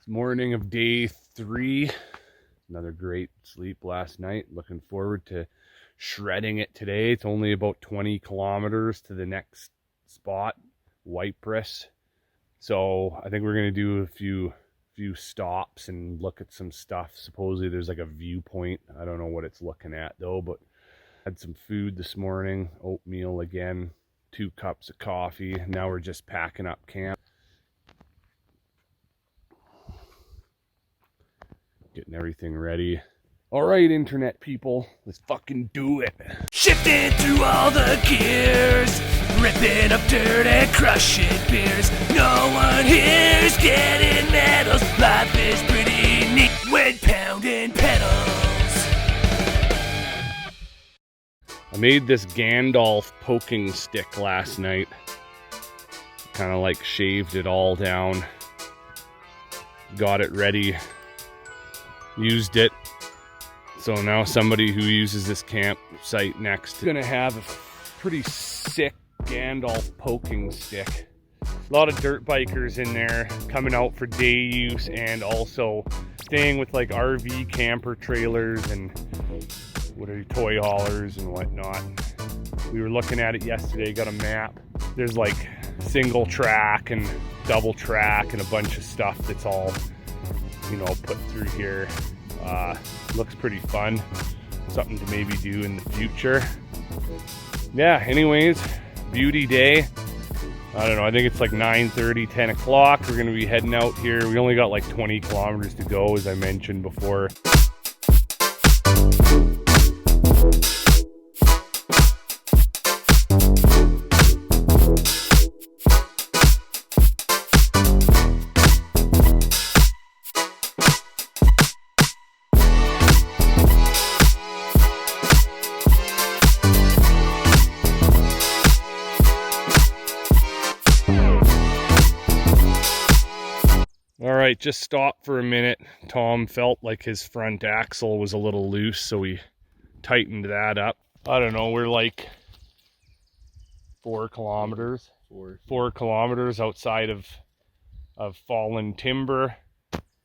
It's morning of day 3. Another great sleep last night. Looking forward to shredding it today. It's only about 20 kilometers to the next spot, Waiparous. So I think we're gonna do a few stops and look at some stuff. Supposedly there's like a viewpoint. I don't know what it's looking at though, but had some food this morning, oatmeal again, 2 cups of coffee. Now we're just packing up camp. Getting everything ready. All right, internet people, let's fucking do it. Shifting through all the gears, ripping up dirt and crushing beers. No one here's getting medals. Life is pretty neat when pounding pedals. I made this Gandalf poking stick last night. Kind of like shaved it all down. Got it ready. Used it. So now somebody who uses this campsite next is gonna have a pretty sick Gandalf poking stick. A lot of dirt bikers in there coming out for day use and also staying with like RV camper trailers and toy haulers and whatnot. We were looking at it yesterday, got a map. There's like single track and double track and a bunch of stuff that's all, you know, put through here. Looks pretty fun. Something to maybe do in the future. Yeah, anyways, beauty day. I don't know, I think it's like 9:30, 10 o'clock. We're gonna be heading out here. We only got like 20 kilometers to go, as I mentioned before. All right, just stopped for a minute. Tom felt like his front axle was a little loose, so we tightened that up. I don't know, we're like 4 kilometers. 4 kilometers outside of fallen timber.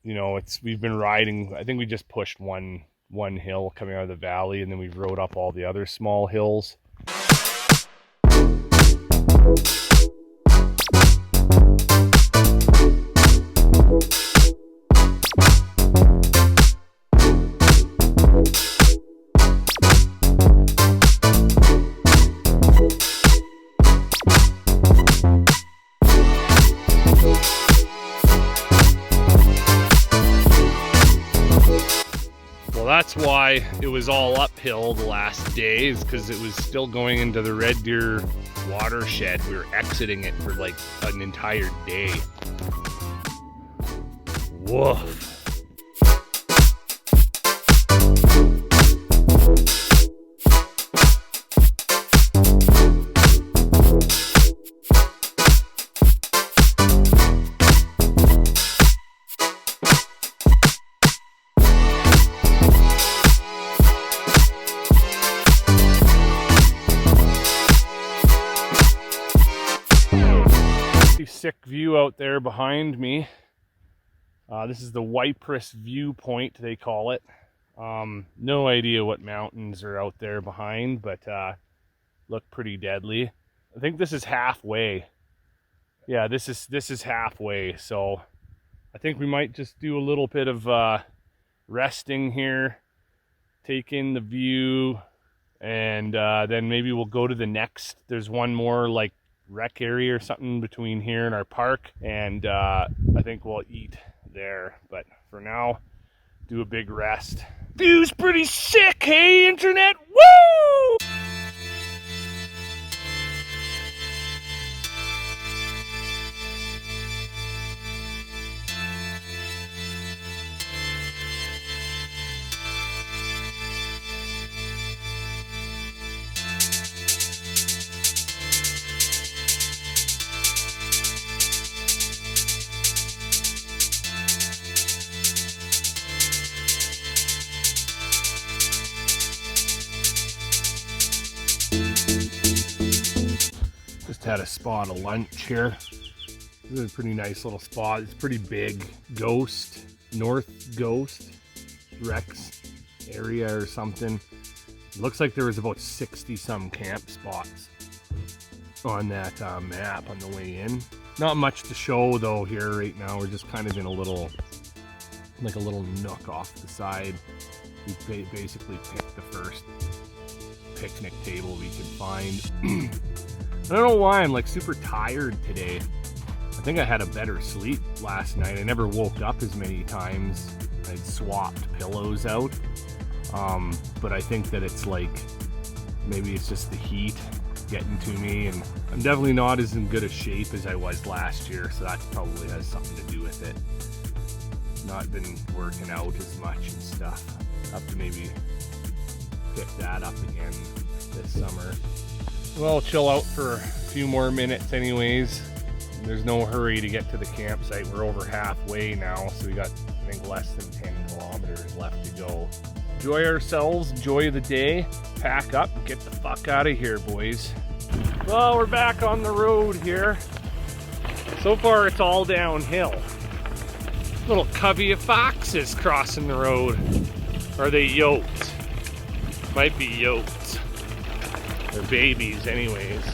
You know, we've been riding, I think we just pushed one hill coming out of the valley, and then we rode up all the other small hills. That's why it was all uphill the last day, is because it was still going into the Red Deer watershed. We were exiting it for like an entire day. Woof. Sick view out there behind me. This is the Waiparous viewpoint, they call it. No idea what mountains are out there behind, but look pretty deadly. I think this is halfway. Yeah, this is halfway, so I think we might just do a little bit of resting here, take in the view, and then maybe we'll go to the next. There's one more like rec area or something between here and our park, and I think we'll eat there, but for now, do a big rest. View's pretty sick, hey internet, woo! Had a spot of lunch here. This is a pretty nice little spot. It's pretty big. Ghost, North Ghost, Rex area or something. It looks like there was about 60 some camp spots on that map on the way in. Not much to show though here right now. We're just kind of in a little, like a little nook off the side. We basically picked the first picnic table we could find. I don't know why I'm like super tired today. I think I had a better sleep last night. I never woke up as many times. I'd swapped pillows out. But I think that it's like, maybe it's just the heat getting to me, and I'm definitely not as in good a shape as I was last year, so that probably has something to do with it. Not been working out as much and stuff. Have to maybe pick that up again this summer. Well, chill out for a few more minutes anyways. There's no hurry to get to the campsite. We're over halfway now, so we got, I think, less than 10 kilometers left to go. Enjoy ourselves, enjoy the day, pack up, and get the fuck out of here, boys. Well, we're back on the road here. So far, it's all downhill. Little covey of foxes crossing the road. Are they yoked? Might be yoked. They're babies anyways.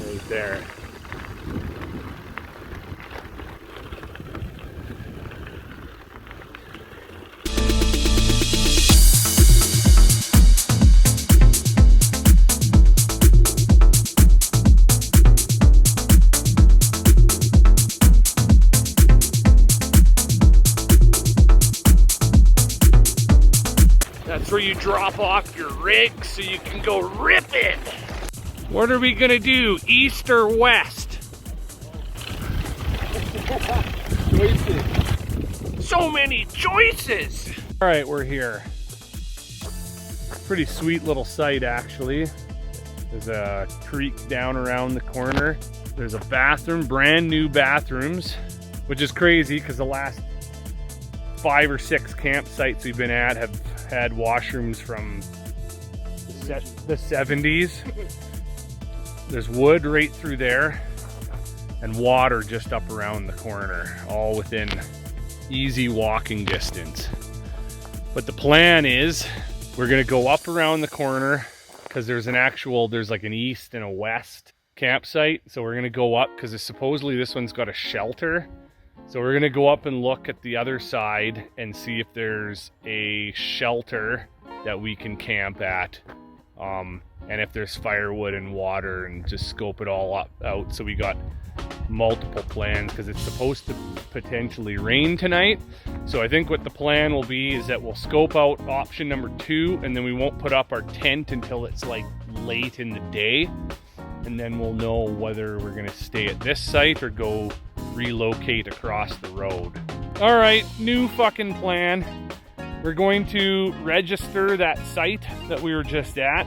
Right there. That's where you drop off your rig so you can go ripping. What are we gonna do, east or west? So many choices. All right, we're here. Pretty sweet little site, actually. There's a creek down around the corner. There's a bathroom, brand new bathrooms, which is crazy because the last 5 or 6 campsites we've been at have had washrooms from the 70s. There's wood right through there and water just up around the corner, all within easy walking distance. But the plan is we're gonna go up around the corner because there's like an east and a west campsite. So we're gonna go up because supposedly this one's got a shelter. So we're gonna go up and look at the other side and see if there's a shelter that we can camp at. And if there's firewood and water, and just scope it all out. So we got multiple plans because it's supposed to potentially rain tonight. So I think what the plan will be is that we'll scope out option number 2, and then we won't put up our tent until it's like late in the day. And then we'll know whether we're gonna stay at this site or go relocate across the road. All right, new fucking plan. We're going to register that site that we were just at,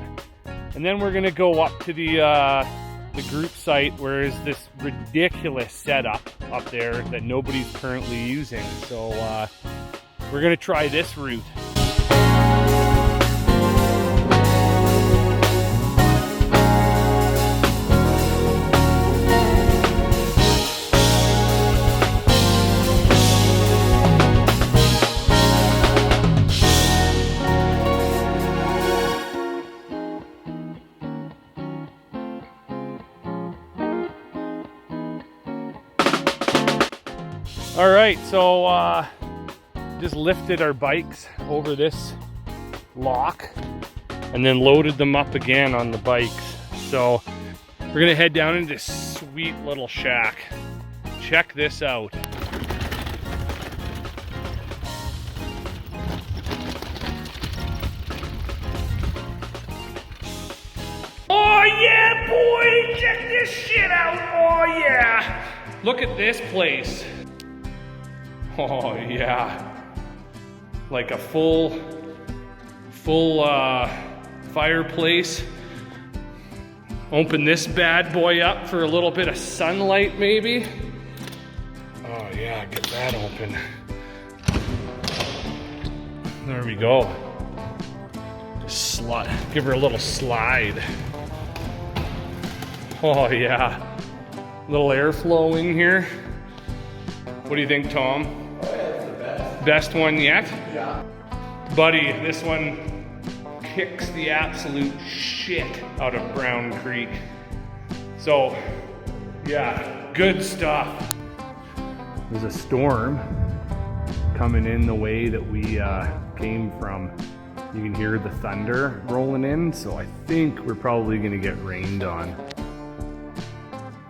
and then we're gonna go up to the group site where is this ridiculous setup up there that nobody's currently using. So we're gonna try this route. All right, so just lifted our bikes over this lock and then loaded them up again on the bikes. So we're gonna head down into this sweet little shack. Check this out. Oh yeah, boy, check this shit out. Oh yeah. Look at this place. Oh yeah, like a full fireplace. Open this bad boy up for a little bit of sunlight maybe. Oh yeah, get that open. There we go. Just give her a little slide. Oh yeah. Little airflow in here. What do you think, Tom? Oh yeah, it's the best. Best one yet? Yeah. Buddy, this one kicks the absolute shit out of Brown Creek. So, yeah, good stuff. There's a storm coming in the way that we came from. You can hear the thunder rolling in, so I think we're probably gonna get rained on.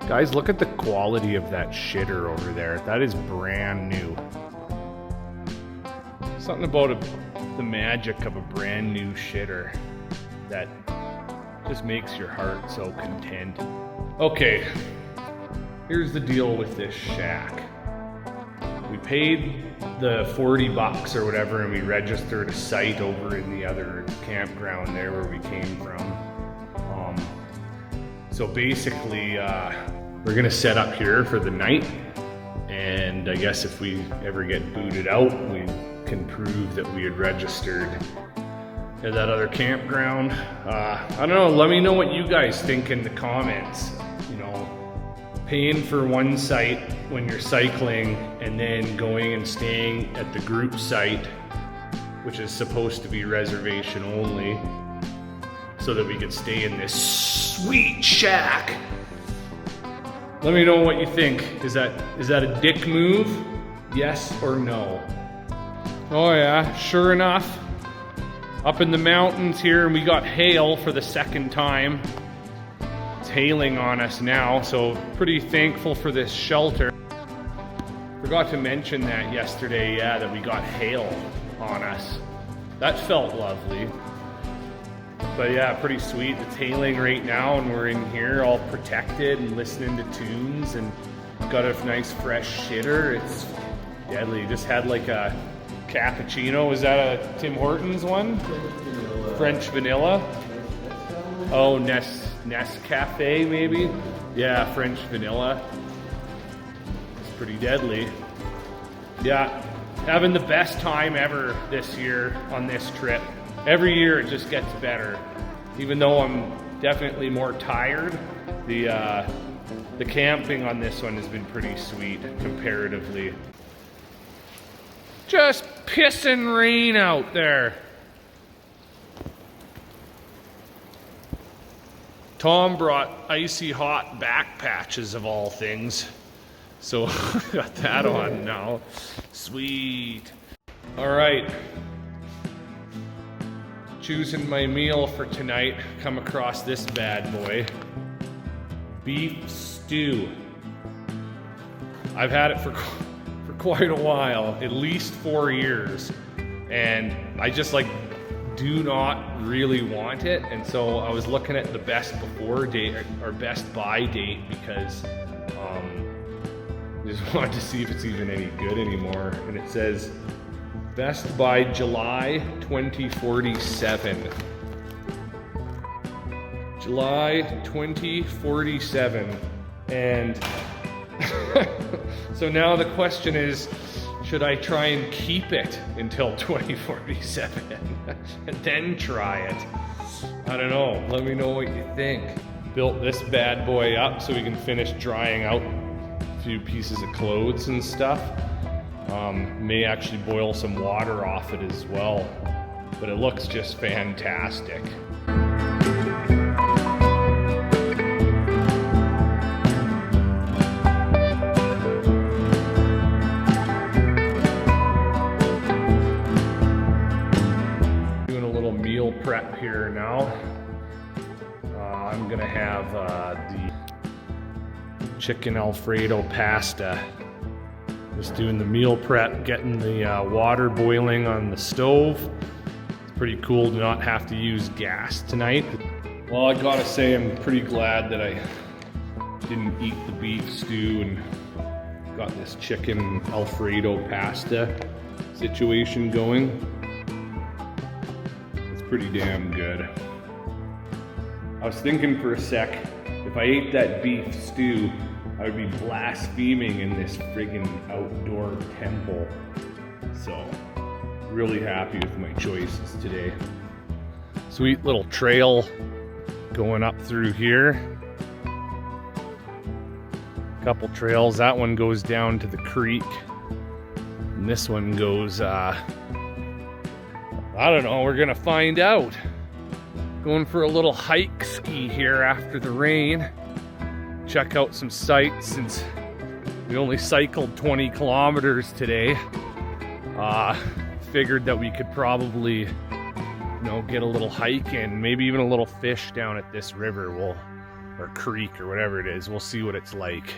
Guys, look at the quality of that shitter over there. That is brand new. Something about the magic of a brand new shitter that just makes your heart so content. Okay, here's the deal with this shack. We paid the 40 bucks or whatever, and we registered a site over in the other campground there where we came from. So basically, we're gonna set up here for the night, and I guess if we ever get booted out, we can prove that we had registered at that other campground. I don't know, let me know what you guys think in the comments. You know, paying for one site when you're cycling and then going and staying at the group site, which is supposed to be reservation only, so that we could stay in this sweet shack. Let me know what you think. Is that a dick move? Yes or no? Oh yeah, sure enough, up in the mountains here, and we got hail for the second time. It's hailing on us now, so pretty thankful for this shelter. Forgot to mention that yesterday, yeah, that we got hail on us. That felt lovely. But yeah, pretty sweet. It's hailing right now, and we're in here all protected and listening to tunes, and got a nice fresh shitter. It's deadly. Just had like a cappuccino. Was that a Tim Hortons one? French vanilla. Oh, Nescafe maybe? Yeah, French vanilla. It's pretty deadly. Yeah, having the best time ever this year on this trip. Every year it just gets better. Even though I'm definitely more tired, the camping on this one has been pretty sweet comparatively. Just pissing rain out there. Tom brought icy hot back patches of all things. So got that on now. Sweet. All right. Choosing my meal for tonight, come across this bad boy. Beef stew. I've had it for quite a while, at least 4 years, and I just like do not really want it, and so I was looking at the best before date or best buy date because I just wanted to see if it's even any good anymore, and it says best by July 2047. July 2047. And so now the question is, should I try and keep it until 2047 and then try it? I don't know. Let me know what you think. Built this bad boy up so we can finish drying out a few pieces of clothes and stuff. May actually boil some water off it as well, but it looks just fantastic. Doing a little meal prep here now. I'm gonna have the chicken Alfredo pasta. Just doing the meal prep, getting the water boiling on the stove. It's pretty cool to not have to use gas tonight. Well, I gotta say I'm pretty glad that I didn't eat the beef stew and got this chicken Alfredo pasta situation going. It's pretty damn good. I was thinking for a sec, if I ate that beef stew, I would be blaspheming in this friggin' outdoor temple. So, really happy with my choices today. Sweet little trail going up through here. Couple trails. That one goes down to the creek. And this one goes, I don't know, we're gonna find out. Going for a little hike ski here after the rain. Check out some sights since we only cycled 20 kilometers today. Figured that we could probably, you know, get a little hike and maybe even a little fish down at this river, or creek or whatever it is. We'll see what it's like.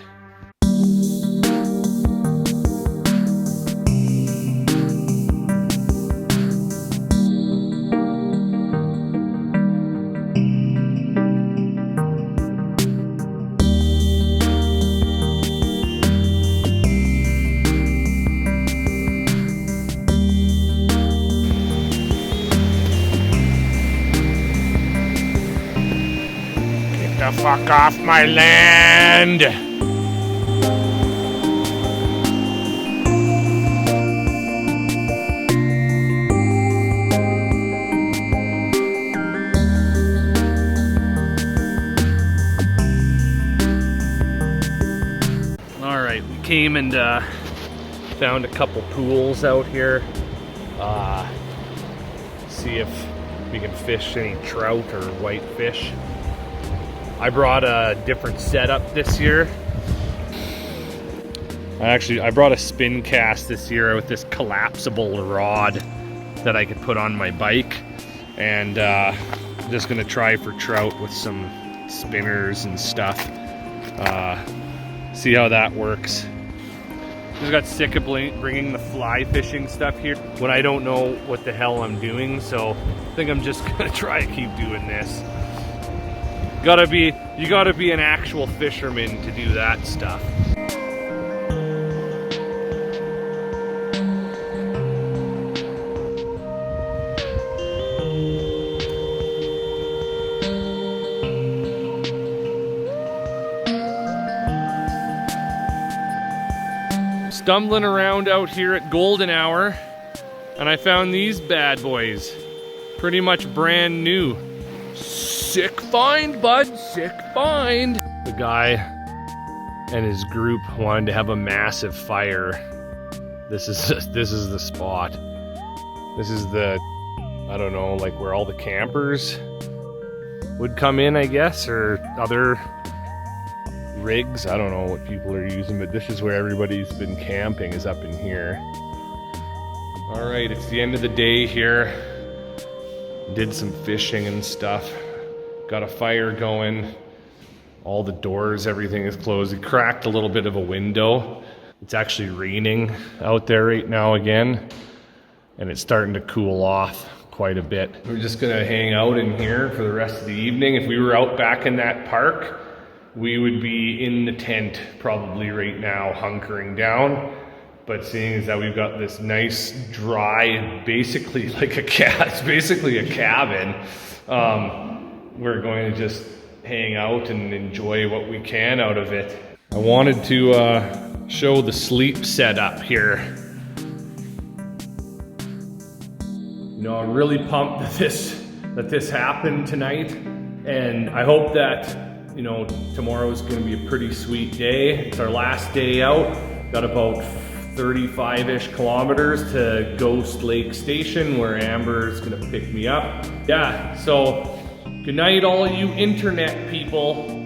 The fuck off my land! Alright, we came and found a couple pools out here. See if we can fish any trout or whitefish. I brought a different setup this year. I brought a spin cast this year with this collapsible rod that I could put on my bike, and I'm just gonna try for trout with some spinners and stuff. See how that works. Just got sick of bringing the fly fishing stuff here when I don't know what the hell I'm doing, so I think I'm just gonna try to keep doing this. You gotta be an actual fisherman to do that stuff. Stumbling around out here at golden hour, and I found these bad boys. Pretty much brand new. Sick find, bud, sick find. The guy and his group wanted to have a massive fire. This is the spot. This is the, I don't know, like where all the campers would come in, I guess, or other rigs. I don't know what people are using, but this is where everybody's been camping, is up in here. All right, it's the end of the day here. Did some fishing and stuff. Got a fire going. All the doors, everything is closed. We cracked a little bit of a window. It's actually raining out there right now again, and it's starting to cool off quite a bit. We're just gonna hang out in here for the rest of the evening. If we were out back in that park, we would be in the tent probably right now, hunkering down. But seeing as that we've got this nice, dry, basically like it's basically a cabin. We're going to just hang out and enjoy what we can out of it. I wanted to show the sleep setup here. You know, I'm really pumped that this happened tonight, and I hope that, you know, tomorrow is going to be a pretty sweet day. It's our last day out. Got about 35-ish kilometers to Ghost Lake Station, where Amber is going to pick me up. Yeah, so good night, all you internet people.